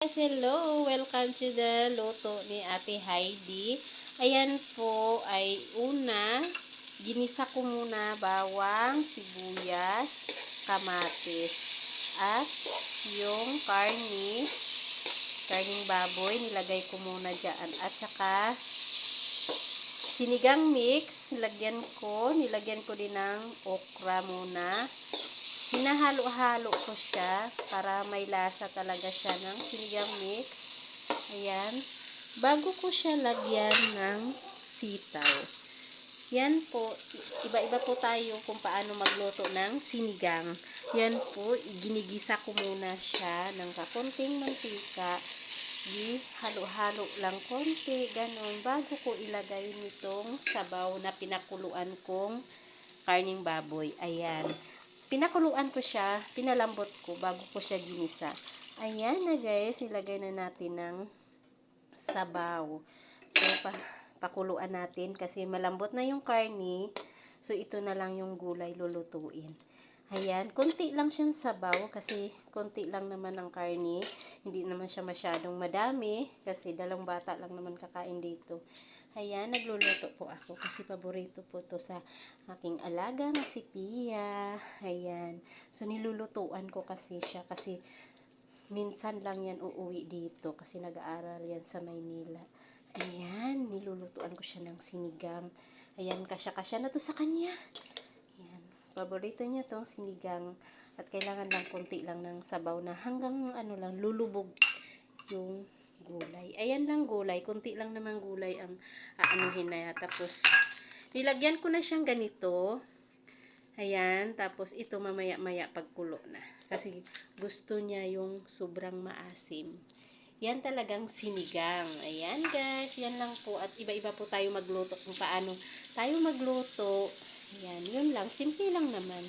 guys! Hello! Welcome to the luto ni Ate Heidi. Ayan po ay una, ginisa ko muna bawang, sibuyas, kamatis. At yung karning baboy, nilagay ko muna dyan. At saka sinigang mix, nilagyan ko din ng okra muna. Hinahalo-halo ko siya para may lasa talaga siya ng sinigang mix. Ayan. Bago ko siya lagyan ng sitaw. Yan po. Iba-iba po tayo kung paano magluto ng sinigang. Yan po. Ginigisa ko muna siya ng kakunting mantika. Halo-halo lang konti. Ganon. Bago ko ilagay nitong sabaw na pinakuluan kong karning baboy. Ayan. Pinakuluan ko siya, pinalambot ko bago ko siya ginisa. Ayan na guys, ilagay na natin ng sabaw. So, pakuluan natin kasi malambot na yung karne. So, ito na lang yung gulay lulutuin. Ayan, konti lang siyang sabaw kasi konti lang naman ang karne. Hindi naman siya masyadong madami kasi dalawang bata lang naman kakain dito. Ayan, nagluluto po ako kasi paborito po to sa aking alaga na si Pia. Ayan. So, nilulutuan ko kasi siya kasi minsan lang yan uuwi dito kasi nag-aaral yan sa Maynila. Ayan, nilulutuan ko siya ng sinigang. Ayan, kasya-kasya na to sa kanya. Ayan, paborito niya tong sinigang at kailangan lang konti lang ng sabaw na hanggang ano lang, lulubog yung gulay. Ayan lang gulay. Kunti lang naman gulay ang aanuhin na yan. Tapos, nilagyan ko na siyang ganito. Ayan. Tapos, ito mamaya-maya pagkulo na. Kasi, gusto niya yung sobrang maasim. Yan talagang sinigang. Ayan guys. Yan lang po. At iba-iba po tayo magluto kung paano tayo magluto. Ayan. Yun lang. Simple lang naman.